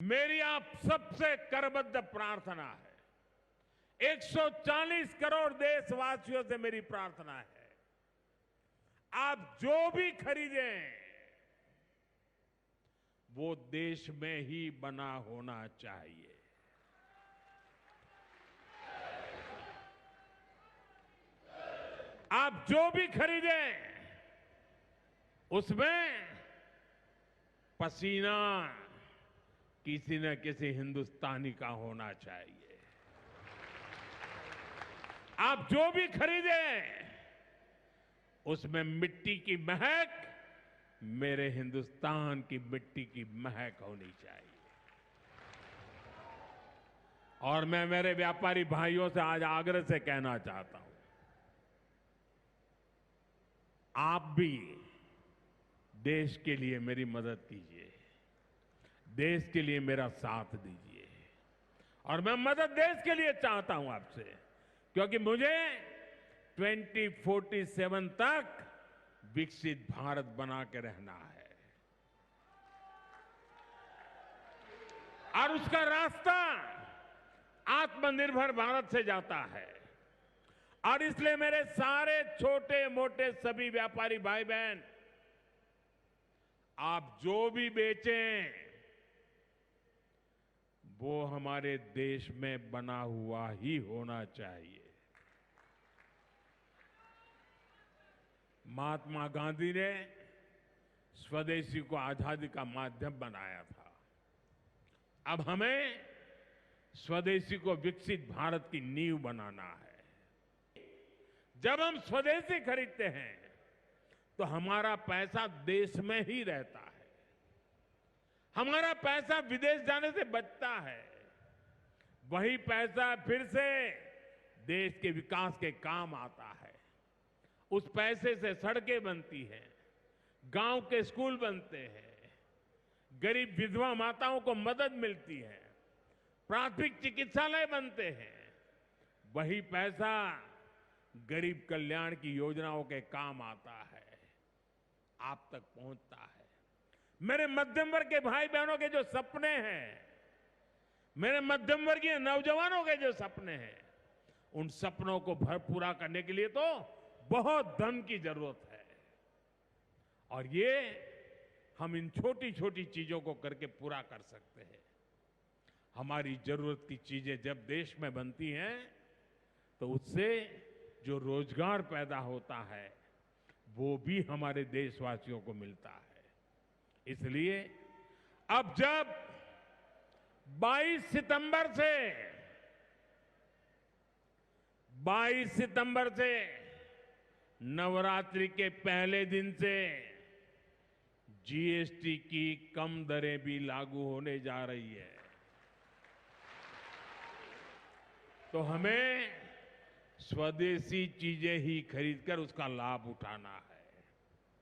मेरी आप सबसे करबद्ध प्रार्थना है, 140 करोड़ देशवासियों से मेरी प्रार्थना है, आप जो भी खरीदें वो देश में ही बना होना चाहिए। आप जो भी खरीदें उसमें पसीना किसी न किसी हिंदुस्तानी का होना चाहिए। आप जो भी खरीदें उसमें मिट्टी की महक मेरे हिंदुस्तान की मिट्टी की महक होनी चाहिए। और मैं मेरे व्यापारी भाइयों से आज आग्रह से कहना चाहता हूं, आप भी देश के लिए मेरी मदद कीजिए, देश के लिए मेरा साथ दीजिए। और मैं मदद देश के लिए चाहता हूं आपसे, क्योंकि मुझे 2047 तक विकसित भारत बना के रहना है और उसका रास्ता आत्मनिर्भर भारत से जाता है। और इसलिए मेरे सारे छोटे मोटे सभी व्यापारी भाई बहन, आप जो भी बेचें वो हमारे देश में बना हुआ ही होना चाहिए। महात्मा गांधी ने स्वदेशी को आजादी का माध्यम बनाया था। अब हमें स्वदेशी को विकसित भारत की नींव बनाना है। जब हम स्वदेशी खरीदते हैं तो हमारा पैसा देश में ही रहता है, हमारा पैसा विदेश जाने से बचता है। वही पैसा फिर से देश के विकास के काम आता है। उस पैसे से सड़कें बनती हैं, गांव के स्कूल बनते हैं, गरीब विधवा माताओं को मदद मिलती है, प्राथमिक चिकित्सालय बनते हैं। वही पैसा गरीब कल्याण की योजनाओं के काम आता है, आप तक पहुंचता है। मेरे मध्यम वर्ग के भाई बहनों के जो सपने हैं, मेरे मध्यम वर्गीय नौजवानों के जो सपने हैं, उन सपनों को पूरा करने के लिए तो बहुत धन की जरूरत है। और ये हम इन छोटी छोटी चीजों को करके पूरा कर सकते हैं। हमारी जरूरत की चीजें जब देश में बनती हैं तो उससे जो रोजगार पैदा होता है वो भी हमारे देशवासियों को मिलता है। इसलिए अब जब 22 सितंबर से नवरात्रि के पहले दिन से जीएसटी की कम दरें भी लागू होने जा रही है। तो हमें स्वदेशी चीजें ही खरीदकर उसका लाभ उठाना है।